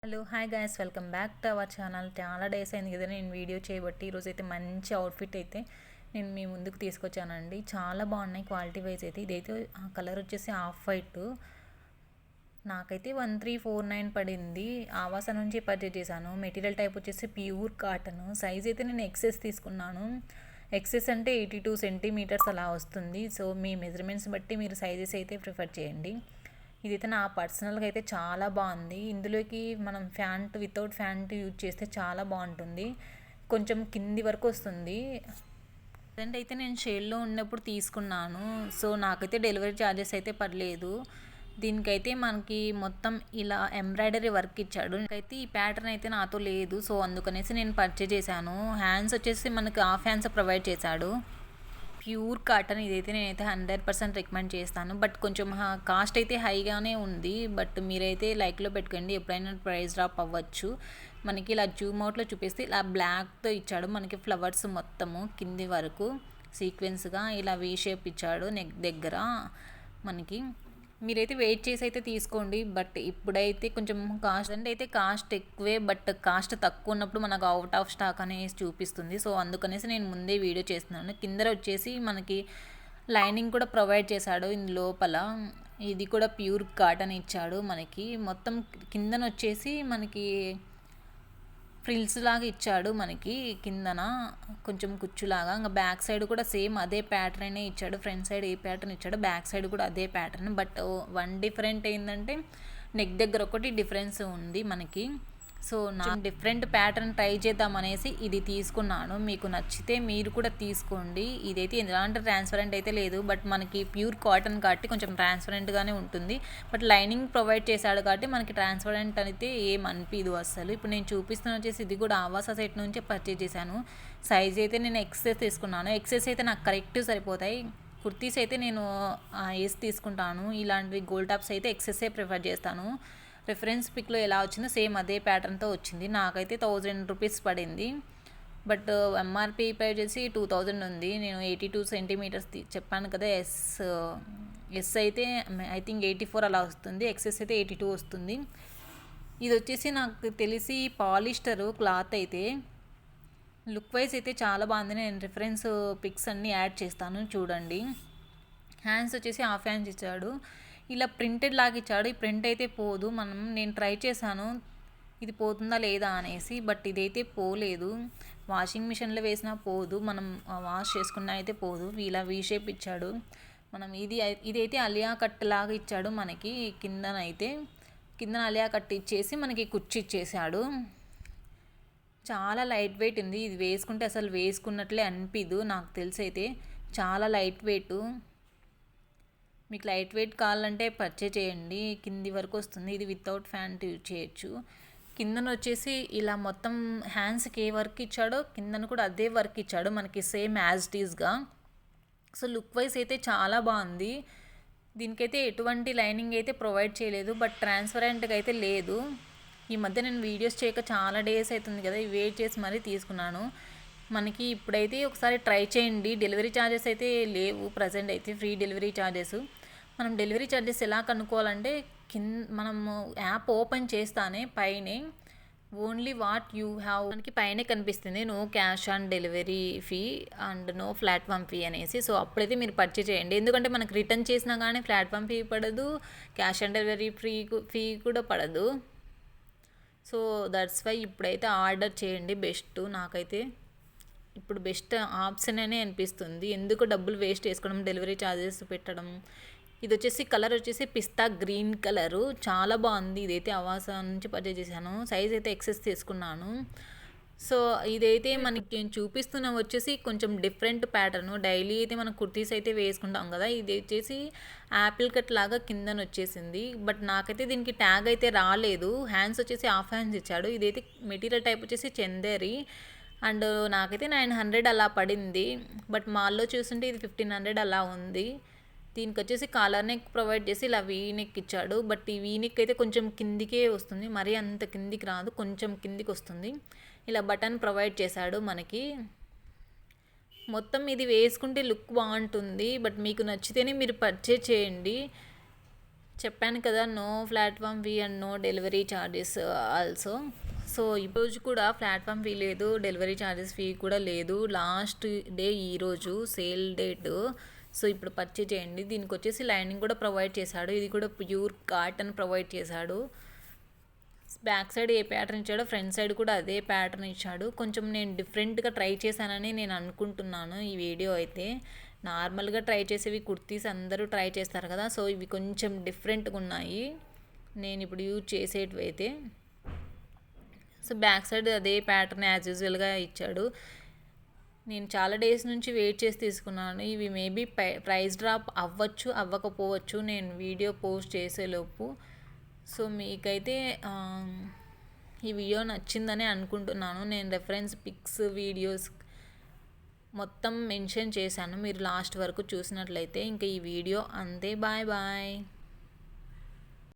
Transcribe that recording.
Hello hi guys, welcome back to our channel. చాలా days అయింది కదా నేను వీడియో చేయబట్టి. ఈరోజు అయితే మంచి అవుట్ఫిట్ అయితే నేను మీ ముందుకు తీసుకొచ్చానండి. చాలా బాగున్నాయి క్వాలిటీ వైజ్ అయితే. ఇదైతే కలర్ వచ్చేసి ఆఫ్ వైట్. నాకైతే 1349 పడింది. ఆవాస నుంచి పర్చేజ్ చేశాను. మెటీరియల్ టైప్ వచ్చేసి ప్యూర్ కాటన్. సైజ్ అయితే నేను ఎక్సెస్ తీసుకున్నాను. ఎక్సెస్ అంటే 82 సెంటీమీటర్స్ అలా వస్తుంది. సో మీ మెజర్మెంట్స్ బట్టి మీరు సైజెస్ అయితే ప్రిఫర్ చేయండి. ఇదైతే నా పర్సనల్గా అయితే చాలా బాగుంది. ఇందులోకి మనం ఫ్యాంట్ వితౌట్ ఫ్యాంట్ యూజ్ చేస్తే చాలా బాగుంటుంది. కొంచెం కింది వరకు వస్తుంది. ప్రజెంట్ అయితే నేను షేడ్లో ఉన్నప్పుడు తీసుకున్నాను. సో నాకైతే డెలివరీ ఛార్జెస్ అయితే పడలేదు. దీనికైతే మనకి మొత్తం ఇలా ఎంబ్రాయిడరీ వర్క్ ఇచ్చాడు. అయితే ఈ ప్యాటర్న్ అయితే నాతో లేదు. సో అందుకనేసి నేను పర్చేజ్ చేశాను. హ్యాండ్స్ వచ్చేసి మనకి హాఫ్ హ్యాండ్స్ ప్రొవైడ్ చేశాడు. Pure cotton. ఇదైతే నేనైతే 100% రికమెండ్ చేస్తాను. బట్ కొంచెం కాస్ట్ అయితే హైగానే ఉంది. బట్ మీరైతే లైక్లో పెట్టుకోండి, ఎప్పుడైనా ప్రైస్ డ్రాప్ అవ్వచ్చు. మనకి ఇలా జూమ్ అవుట్లో చూపిస్తే ఇలా బ్లాక్తో ఇచ్చాడు. మనకి ఫ్లవర్స్ మొత్తము కింది వరకు సీక్వెన్స్గా ఇలా వీ షేప్ ఇచ్చాడు నెక్ దగ్గర. మనకి మీరైతే వెయిట్ చేసి అయితే తీసుకోండి. బట్ ఇప్పుడైతే కొంచెం కాస్ట్ అంటే అయితే కాస్ట్ ఎక్కువే. బట్ కాస్ట్ తక్కువ ఉన్నప్పుడు మనకు అవుట్ ఆఫ్ స్టాక్ అనేసి చూపిస్తుంది. సో అందుకనేసి నేను ముందే వీడియో చేస్తున్నాను. కింద వచ్చేసి మనకి లైనింగ్ కూడా ప్రొవైడ్ చేశాడు. ఇందు లోపల ఇది కూడా ప్యూర్ కాటన్ ఇచ్చాడు. మనకి మొత్తం కిందన వచ్చేసి మనకి ఫ్రిల్స్ లాగా ఇచ్చాడు. మనకి కిందన కొంచెం కుచ్చులాగా. ఇంకా బ్యాక్ సైడ్ కూడా సేమ్ అదే ప్యాటర్నే ఇచ్చాడు. ఫ్రంట్ సైడ్ ఏ ప్యాటర్న్ ఇచ్చాడు, బ్యాక్ సైడ్ కూడా అదే ప్యాటర్న్. బట్ వన్ డిఫరెంట్ ఏంటంటే నెక్ దగ్గర ఒకటి డిఫరెన్స్ ఉంది మనకి. సో నా డిఫరెంట్ ప్యాటర్న్ ట్రై చేద్దామనేసి ఇది తీసుకున్నాను. మీకు నచ్చితే మీరు కూడా తీసుకోండి. ఇదైతే ఎలాంటి ట్రాన్స్పరెంట్ అయితే లేదు. బట్ మనకి ప్యూర్ కాటన్ కాబట్టి కొంచెం ట్రాన్స్పరెంట్గానే ఉంటుంది. బట్ లైనింగ్ ప్రొవైడ్ చేశాడు కాబట్టి మనకి ట్రాన్స్పరెంట్ అయితే ఏం అనిపించదు అసలు. ఇప్పుడు నేను చూపిస్తున్న వచ్చేసి ఇది కూడా ఆవాస సెట్ నుంచే పర్చేజ్ చేశాను. సైజ్ అయితే నేను ఎక్సెస్ తీసుకున్నాను. ఎక్సెస్ అయితే నాకు కరెక్ట్ సరిపోతాయి. కుర్తీస్ అయితే నేను ఎస్ తీసుకుంటాను. ఇలాంటివి గోల్డ్ టాప్స్ అయితే ఎక్సెస్సే ప్రిఫర్ చేస్తాను. రిఫరెన్స్ పిక్లో ఎలా వచ్చిందో సేమ్ అదే ప్యాటర్న్తో వచ్చింది. నాకైతే 1000 రూపీస్ పడింది. బట్ ఎంఆర్పి ప్రైస్ వచ్చి 2000 ఉంది. నేను 82 సెంటీమీటర్స్ చెప్పాను కదా. ఎస్ అయితే ఐ థింక్ 84 అలా వస్తుంది. ఎక్సెస్ అయితే 82 వస్తుంది. ఇది వచ్చేసి నాకు తెలిసి పాలిస్టరు క్లాత్ అయితే. లుక్ వైజ్ అయితే చాలా బాగుంది. నేను రిఫరెన్స్ పిక్స్ అన్నీ యాడ్ చేస్తాను చూడండి. హ్యాండ్స్ వచ్చేసి హాఫ్ హ్యాండ్స్ ఇచ్చాడు. ఇలా ప్రింటెడ్ లాగా ఇచ్చాడు. ఈ ప్రింట్ అయితే పోదు. నేను ట్రై చేశాను ఇది పోతుందా లేదా అనేసి. బట్ ఇదైతే పోలేదు. వాషింగ్ మిషన్లో వేసినా పోదు, మనం వాష్ చేసుకున్నా అయితే పోదు. ఇలా వీ షేప్ ఇచ్చాడు. మనం ఇదైతే అలియా కట్ లాగా ఇచ్చాడు మనకి. కిందన అలియా కట్ ఇచ్చేసి మనకి కుర్చీ ఇచ్చేసాడు. చాలా లైట్ వెయిట్ ఉంది. ఇది వేసుకుంటే అసలు వేసుకున్నట్లే అనిపించదు. నాకు తెలిసి అయితే చాలా లైట్ వెయిట్. మీకు లైట్ వెయిట్ కావాలంటే పర్చేజ్ చేయండి. కింది వరకు వస్తుంది. ఇది వితౌట్ ఫ్యాంట్ యూజ్ చేయొచ్చు. కిందన వచ్చేసి ఇలా మొత్తం హ్యాండ్స్కి ఏ వర్క్ ఇచ్చాడో కిందన కూడా అదే వర్క్ ఇచ్చాడు మనకి, సేమ్ యాజ్ ఇట్ ఈస్గా. సో లుక్ వైజ్ అయితే చాలా బాగుంది. దీనికైతే ఎటువంటి లైనింగ్ అయితే ప్రొవైడ్ చేయలేదు. బట్ ట్రాన్స్పరెంట్గా అయితే లేదు. ఈ మధ్య నేను వీడియోస్ చేయక చాలా డేస్ అవుతుంది కదా, వెయిట్ చేసి మరీ తీసుకున్నాను. మనకి ఇప్పుడైతే ఒకసారి ట్రై చేయండి. డెలివరీ ఛార్జెస్ అయితే లేవు. ప్రజెంట్ అయితే ఫ్రీ డెలివరీ ఛార్జెస్. మనం డెలివరీ ఛార్జెస్ ఎలా కనుక్కోవాలంటే మనము యాప్ ఓపెన్ చేస్తానే పైనే ఓన్లీ వాట్ యూ హ్యావ్ మనకి పైనే కనిపిస్తుంది. No cash on delivery fee and no platform fee అనేసి. సో అప్పుడైతే మీరు పర్చేజ్ చేయండి. ఎందుకంటే మనకు రిటర్న్ చేసినా కానీ ప్లాట్ఫామ్ ఫీ పడదు, క్యాష్ ఆన్ డెలివరీ ఫీ కూడా పడదు. సో దట్స్ వై ఇప్పుడైతే ఆర్డర్ చేయండి బెస్ట్. నాకైతే ఇప్పుడు బెస్ట్ ఆప్షన్ అనే అనిపిస్తుంది. ఎందుకు డబ్బులు వేస్ట్ చేసుకోవడం, డెలివరీ ఛార్జెస్ పెట్టడం. ఇది వచ్చేసి కలర్ వచ్చేసి పిస్తా గ్రీన్ కలరు. చాలా బాగుంది. ఇదైతే ఆవాస నుంచి పర్చేజ్ చేశాను. సైజ్ అయితే ఎక్సెస్ తీసుకున్నాను. సో ఇదైతే మనకి నేను చూపిస్తున్న వచ్చేసి కొంచెం డిఫరెంట్ ప్యాటర్ను. డైలీ అయితే మనం కుర్తీస్ అయితే వేసుకుంటాం కదా, ఇది వచ్చేసి యాపిల్ కట్ లాగా కిందన వచ్చేసింది. బట్ నాకైతే దీనికి ట్యాగ్ అయితే రాలేదు. హ్యాండ్స్ వచ్చేసి హాఫ్ హ్యాండ్స్ ఇచ్చాడు. ఇదైతే మెటీరియల్ టైప్ వచ్చేసి చందేరి. అండ్ నాకైతే 900 అలా పడింది. బట్ మాల్లో చూస్తుంటే ఇది 1500 అలా ఉంది. దీనికి వచ్చేసి కాలర్ నెక్ ప్రొవైడ్ చేసి ఇలా వీ నెక్ ఇచ్చాడు. బట్ ఈ వీ నెక్ అయితే కొంచెం కిందికే వస్తుంది, మరీ అంత కిందికి రాదు, కొంచెం కిందికి వస్తుంది. ఇలా బటన్ ప్రొవైడ్ చేశాడు మనకి. మొత్తం ఇది వేసుకుంటే లుక్ బాగుంటుంది. బట్ మీకు నచ్చితేనే మీరు పర్చేజ్ చేయండి. చెప్పాను కదా, no platform fee and no delivery charges also. So ఈరోజు కూడా ప్లాట్ఫామ్ ఫీ లేదు, డెలివరీ ఛార్జెస్ ఫీ కూడా లేదు. లాస్ట్ డే ఈరోజు సేల్ డేట్. సో ఇప్పుడు పర్చేజ్ చేయండి. దీనికి వచ్చేసి లైనింగ్ కూడా ప్రొవైడ్ చేశాడు. ఇది కూడా ప్యూర్ కాటన్ ప్రొవైడ్ చేశాడు. బ్యాక్ సైడ్ ఏ ప్యాటర్న్ ఇచ్చాడో ఫ్రంట్ సైడ్ కూడా అదే ప్యాటర్న్ ఇచ్చాడు. కొంచెం నేను డిఫరెంట్గా ట్రై చేశానని నేను అనుకుంటున్నాను. ఈ వీడియో అయితే నార్మల్గా ట్రై చేసేవి కుర్తీస్ అందరూ ట్రై చేస్తారు కదా, సో ఇవి కొంచెం డిఫరెంట్గా ఉన్నాయి నేను ఇప్పుడు యూజ్ చేసేటివి అయితే. సో బ్యాక్ సైడ్ అదే ప్యాటర్న్ యాజ్ యూజువల్గా ఇచ్చాడు. నేను చాలా డేస్ నుంచి వెయిట్ చేసి తీసుకున్నాను. ఇవి మేబీ ప్రైస్ డ్రాప్ అవ్వచ్చు, అవ్వకపోవచ్చు నేను వీడియో పోస్ట్ చేసేలోపు. సో మీకైతే ఈ వీడియో నచ్చిందని అనుకుంటున్నాను. నేను రెఫరెన్స్ పిక్స్ వీడియోస్ మొత్తం మెన్షన్ చేశాను, మీరు లాస్ట్ వరకు చూసినట్లయితే. ఇంకా ఈ వీడియో అంతే. Bye bye.